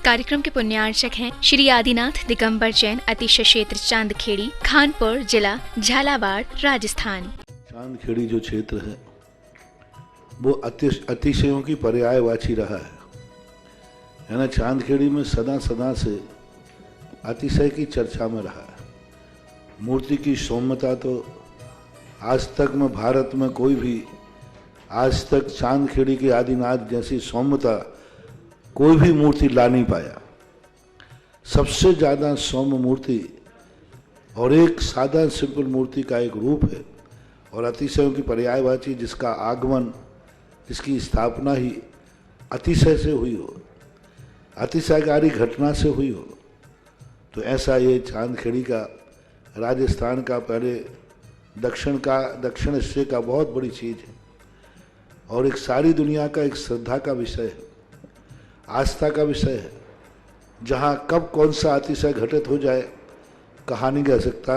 कार्यक्रम के पुण्यार्चक हैं श्री आदिनाथ दिगंबर जैन अतिशय क्षेत्र चांदखेड़ी, खानपुर जिला, झालावाड़, राजस्थान। चांदखेड़ी जो क्षेत्र है वो अतिशयों की पर्यायवाची रहा है ना। चांदखेड़ी में सदा से अतिशय की चर्चा में रहा है। मूर्ति की सौम्यता तो आज तक में भारत में कोई भी आज तक चांदखेड़ी के आदिनाथ जैसी सौम्यता कोई भी मूर्ति ला नहीं पाया। सबसे ज़्यादा सौम्य मूर्ति और एक सादा सिंपल मूर्ति का एक रूप है और अतिशयों की पर्यायवाची जिसका आगमन, जिसकी स्थापना ही अतिशय से हुई हो, अतिशयकारी घटना से हुई हो, तो ऐसा ये चांदखेड़ी का राजस्थान का पहले दक्षिण हिस्से का बहुत बड़ी चीज़ है और एक सारी दुनिया का एक श्रद्धा का विषय है, आस्था का विषय है। जहाँ कब कौन सा अतिशय घटित हो जाए कहा नहीं जा सकता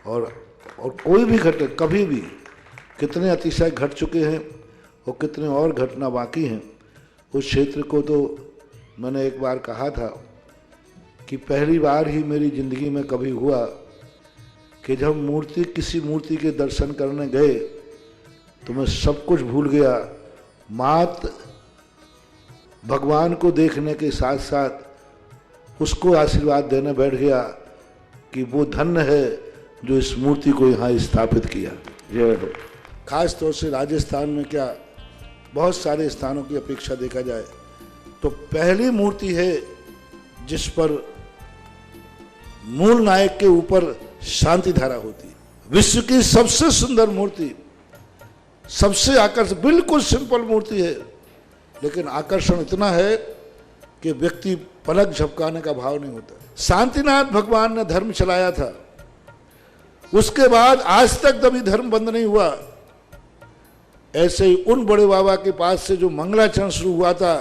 और कोई भी घटे कभी भी कितने अतिशय घट चुके हैं और कितने और घटना बाकी हैं। उस क्षेत्र को तो मैंने एक बार कहा था कि पहली बार ही मेरी ज़िंदगी में कभी हुआ कि जब किसी मूर्ति के दर्शन करने गए तो मैं सब कुछ भूल गया। मात भगवान को देखने के साथ साथ उसको आशीर्वाद देने बैठ गया कि वो धन्य है जो इस मूर्ति को यहाँ स्थापित किया। जय हो। खास तौर से राजस्थान में क्या बहुत सारे स्थानों की अपेक्षा देखा जाए तो पहली मूर्ति है जिस पर मूल नायक के ऊपर शांति धारा होती है। विश्व की सबसे सुंदर मूर्ति, सबसे आकर्षक, बिल्कुल सिंपल मूर्ति है लेकिन आकर्षण इतना है कि व्यक्ति पलक झपकाने का भाव नहीं होता। शांतिनाथ भगवान ने धर्म चलाया था, उसके बाद आज तक कभी धर्म बंद नहीं हुआ। ऐसे ही उन बड़े बाबा के पास से जो मंगलाचरण शुरू हुआ था,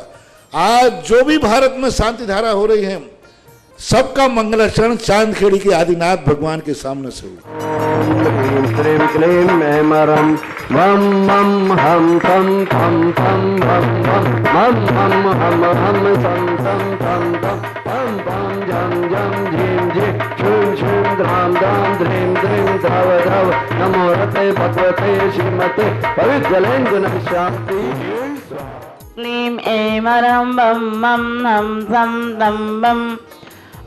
आज जो भी भारत में शांति धारा हो रही है सबका मंगलाचरण चांदखेड़ी के आदिनाथ भगवान के सामने से हुआ। नमो रते भगवते श्रीमते क्लीं ऐमरं बम मम हम सम दम बम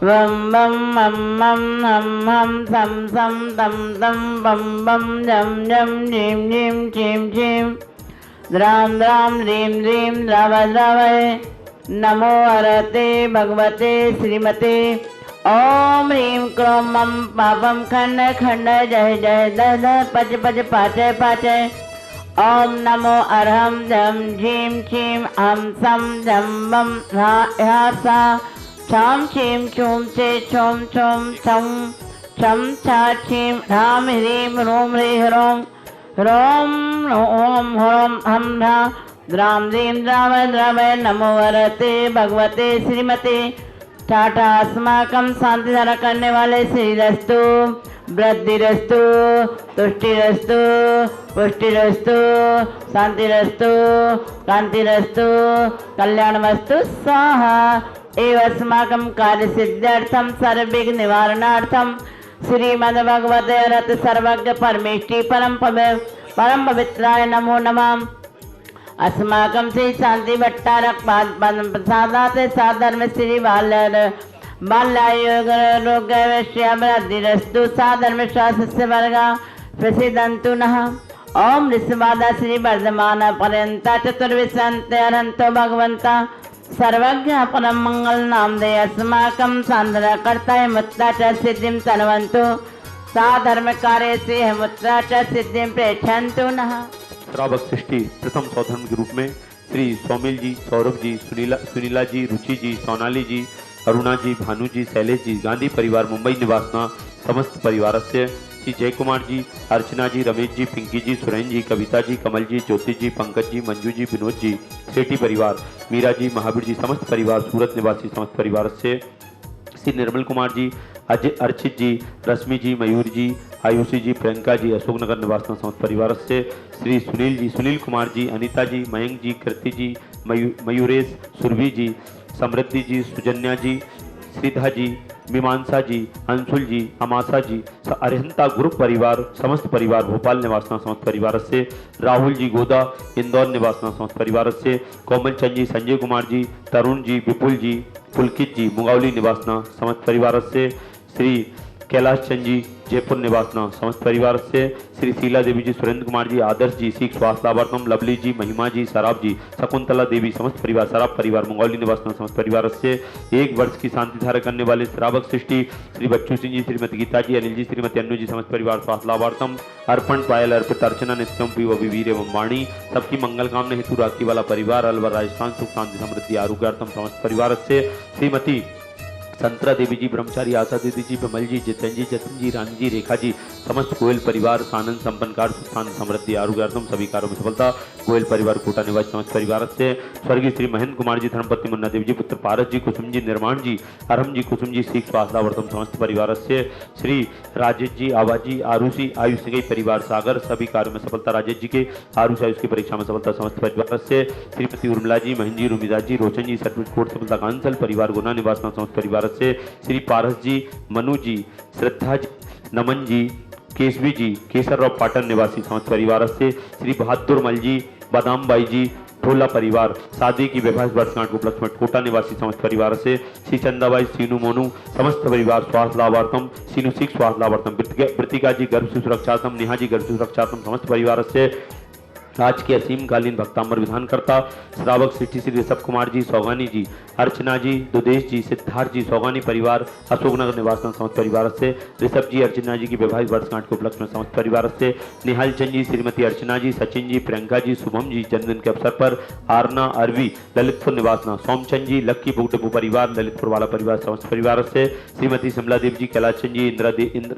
वम बम मम मम हम सम सम दम दम बम बम जम जम झीम झीम झीम झीम द्राम द्राम ह्रीं ह्रीं द्रव द्रवय नमो हरते भगवते श्रीमते ओम ह्रीं क्रों मम पापम खंड खंड जय जय दद पच पच पाचय पाचय ओम नमो अरहम झम झीम छीम हम सम झम बम हा सा छम छीम छूम से छुम छुम छम छम छा छीम राम ह्रीम रोम ह्री ह्रोम रोम ओम ह्रोम हम धा द्राम ह्रीं द्राव द्रवय नमो वरते भगवते श्रीमते टाटा अस्माकं शांति धारा करने वाले श्रीरस्तु वृद्धिरस्तु तुष्टिरस्तु पुष्टिरस्तु शांतिरस्तु कांतिरस्तु कल्याणमस्तु स्वाहा एव अस्माकं कार्य सिद्ध्यर्थं सर्वविघ्न निवारणार्थं श्रीमद्भगवते रत सर्वज्ञ परमेष्टि परम पवित्राय नमो नमः। अस्माकं श्री शांति भट्टारक प्रसादात साधर्म श्री बाल्यायोग वृद्धिरस्तु साधर्म शास्त्र वर्गा प्रसिद्धन्तु नः। ओम ऋषवादा श्री वर्धमान पर्यंता चतुर्विशंत अनंतो भगवंता सर्वज्ञ परम मंगल नाम दे अस्माकं सांधन कर्ता मुत्ता च सिद्धिं तन्वन्तु साधर्म कार्य से मुत्ता च सिद्धिं प्रेक्षन्तु नः। श्रावक सृष्टि प्रथम सौधर्म के रूप में श्री सौमिल जी, सौरभ जी, सुनीला जी, रुचि जी, सोनाली जी, अरुणा जी, भानु जी, शैलेश जी, गांधी परिवार मुंबई निवासना समस्त परिवार से श्री जय कुमार जी, अर्चना जी, रमेश जी, पिंकी जी, सुरेन जी, कविता जी, कमल जी, ज्योति जी, पंकज जी, मंजू जी, विनोद जी, सेठी परिवार, मीरा जी, महावीर जी, समस्त परिवार, सूरत निवासी समस्त परिवार से श्री निर्मल कुमार जी, अजय, अर्चित जी, रश्मि जी, मयूर जी, आयुषी जी, प्रियंका जी, अशोकनगर निवासना समस्त परिवार से श्री सुनील जी, सुनील कुमार जी, अनीता जी, मयंक जी, कृति जी, मयूरेश, सुरभि जी, समृद्धि जी, सुजन्या जी, श्रीधा जी, मीमांसा जी, अंशुल जी, अमासा जी, अरिहंता ग्रुप परिवार समस्त परिवार भोपाल निवासना समस्त परिवार से, राहुल जी गोदा इंदौर निवासना समस्त परिवार से, कोमल चंद जी, संजय कुमार जी, तरुण जी, विपुल जी, पुलकित जी मुंगावली निवासना समस्त परिवार से, श्री कैलाश चंद जी जयपुर निवासना समस्त परिवार से, श्री शीला देवी जी, सुरेंद्र कुमार जी, आदर्श जी, सीख स्वास्थ्य लाभार्थम, लवली जी, महिमा जी, सराब जी, शकुंतला देवी समस्त परिवार, सराब परिवार मुंगौली निवासना समस्त परिवार से, 1 वर्ष की शांति धारा करने वाले श्रावक सृष्टि श्री बच्चू सिंह जी, श्रीमती गीता जी, अनिल जी, श्रीमती अन्नू जी समस्त परिवार स्वास्थ्य लाभार्थम, अर्पण पायल अर्पित अर्चना नित्यम पी व वीर एवं वाणी सबकी मंगल कामना हेतु राखी वाला परिवार अलवर राजस्थान सुख शांति समृद्धि आरोग्यार्थम समस्त परिवार से, श्रीमती संतरा देवी जी, ब्रह्मचारी आशा दीदी जी, विमल जी, जितन जी, जतिन जी, रानी जी, रेखा जी समस्त गोयल परिवार आनंद संपन्न कार सुख शांति समृद्धि आरोग्यार्थम सभी कार्यों में सफलता, गोयल परिवार कोटा निवासी समस्त परिवार से, स्वर्गीय श्री महेंद्र कुमार जी, धर्मपत्नी मुन्ना देवी जी, पुत्र पारस जी, कुसुम जी, निर्माण जी, अरहम जी, कुसुम जी, सीख स्वास्थ्यवर्तम समस्त परिवार से, श्री राजेश जी, आवाजी, आरुषि, आयुष सिंह परिवार सागर सभी कार्यों में सफलता, राजेश जी के आरुष आयुष की परीक्षा में सफलता समस्त परिवार से, श्रीमती उर्मिला जी, महेंद्र जी, रुमिजा जी, रोशन जी, सर्टिफिकेट कोर्ट सफलता कांसल परिवार गुना निवासना समस्त परिवार से, श्री पारस जी, मनु जी, श्रद्धा जी, नमन जी, केशवी जी, केसरराव पाटन निवासी समस्त परिवार से, श्री बहादुर मल जी, बादाम बाई जी, ठोला परिवार शादी की वैवाहिक वर्षगांठ को उपलक्ष्य में कोटा निवासी समस्त परिवार से, श्री चंदाबाई, सीनू मोनू समस्त परिवार स्वास्थ्य लाभार्थम, सीनू सिख स्वास्थ्य लाभार्थम, वृतिका जी गर्भ से सुरक्षार्थम, नेहा जी गर्भ से सुरक्षार्थम समस्त परिवार से, आज के असीमकालीन भक्तांबर विधानकर्ता श्रावक सिटी श्री ऋषभ कुमार जी, सौगानी जी, अर्चना जी, दुदेश जी, सिद्धार्थ जी, सौगानी परिवार अशोकनगर निवासन समस्त परिवार से, ऋषभ जी, अर्चना जी की वैवाहिक वर्षगांठ के उपलक्ष्य में समस्त परिवार से, निहाल चंद जी, श्रीमती अर्चना जी, सचिन जी, प्रियंका जी, शुभम जी जन्मदिन के अवसर पर, आरना अरवी ललितपुर निवासना, सोमचंद जी, लक्की बुकडेपू परिवार ललितपुर वाला परिवार समस्त परिवार से, श्रीमती शिमला देव जी, कैलाश चंद जी,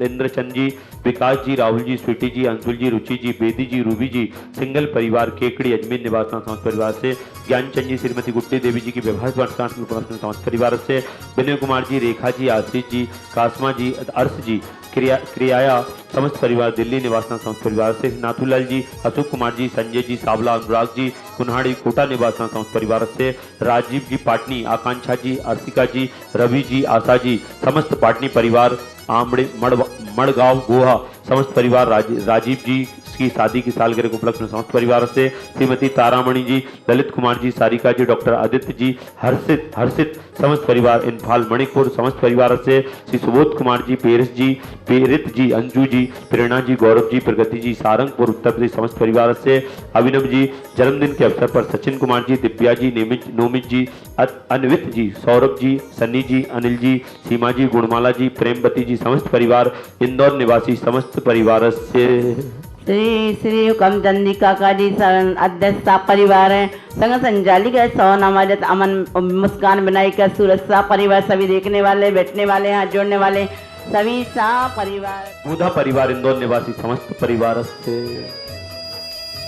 इंद्रचंद जी, विकास जी, राहुल जी, स्वीटी जी, अंशुल जी, रुचि जी, बेदी जी, रूबी जी, सिंगल परिवार केकड़ी अजमेर निवासना समस्त परिवार से, ज्ञानचंद जी, श्रीमती गुट्टी देवी जी की वैवाहिक वर्षगांठ समस्त परिवार से, विनय कुमार जी, रेखा जी, आशीष जी, कासमा जी, अर्श जी, क्रियाया समस्त परिवार दिल्ली निवासना समस्त परिवार से, नाथूलाल जी, अशोक कुमार जी, संजय जी, सावला, अनुराग जी, कुन्हाड़ी कोटा निवासना समस्त परिवार से, राजीव जी, पाटनी, आकांक्षा जी, अर्शिका जी, रवि जी, आशा जी, समस्त पाटनी परिवार, आमड़े मड़गांव गोहा समस्त परिवार, राजीव जी की शादी की सालगिरह के उपलक्ष्य में समस्त परिवार से, श्रीमती तारामणि जी, ललित कुमार जी, सारिका जी, डॉक्टर आदित्य जी, हर्षित समस्त परिवार, इम्फाल मणिपुर समस्त परिवार से, श्री सुबोध कुमार जी, पेरित जी, अंजू जी, प्रेरणा जी, गौरव जी, प्रगति जी, सारंगपुर उत्तर प्रदेश समस्त परिवार से, अभिनव जी जन्मदिन के अवसर पर, सचिन कुमार जी, दिव्या जी, नोमित जी, अन्वित जी, सौरभ जी, सन्नी जी, अनिल जी, सीमा जी, गुणमाला जी, प्रेमवती जी समस्त परिवार, इंदौर निवासी समस्त परिवार से, श्री हुकम चंदी काका जी अध्यक्ष परिवार है, संघ संचालिक है सोन अमरत अमन मुस्कान बनाई का सूरज सा परिवार, सभी देखने वाले बैठने वाले हाथ जोड़ने वाले सभी सा परिवार, बूढ़ा परिवार इंदौर निवासी समस्त परिवार से,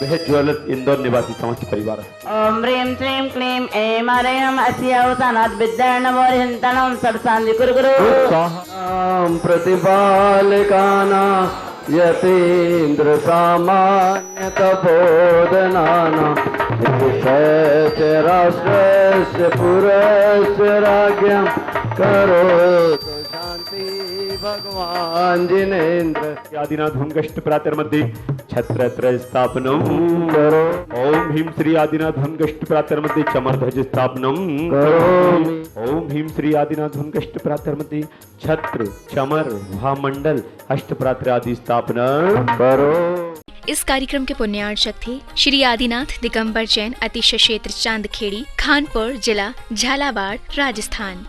वह ज्वलत इंदौर निवासी समस्त परिवार। ओम ह्रीं श्रीं क्लीं ऐं ह्रीं अस्यावसानात् विद्यार्णवोर्हन्तनं सर्वशान्ति कुरु प्रतिपालकाना यतीन्द्र सामान्य तपोधनाना राष्ट्रस्य पुरस्य राज्ञं करोतु शांति भगवान जिनेन्द्र। आदिनाथ धनकष्ट प्रातर्मध्ये छत्र स्थापनम करो। ओम ह्रीं श्री आदिनाथ धनकष्ट प्रातर्मध्ये चमरध्वज स्थापनम करो। ओम ह्रीं श्री आदिनाथ धनकष्ट प्रातर्मध्ये छत्र चमर भामंडल अष्टप्रात्र आदि स्थापना करो। इस कार्यक्रम के पुण्यार्चक थे श्री आदिनाथ दिगंबर जैन, अतिशय क्षेत्र चांदखेड़ी, खानपुर जिला झालावाड़, राजस्थान।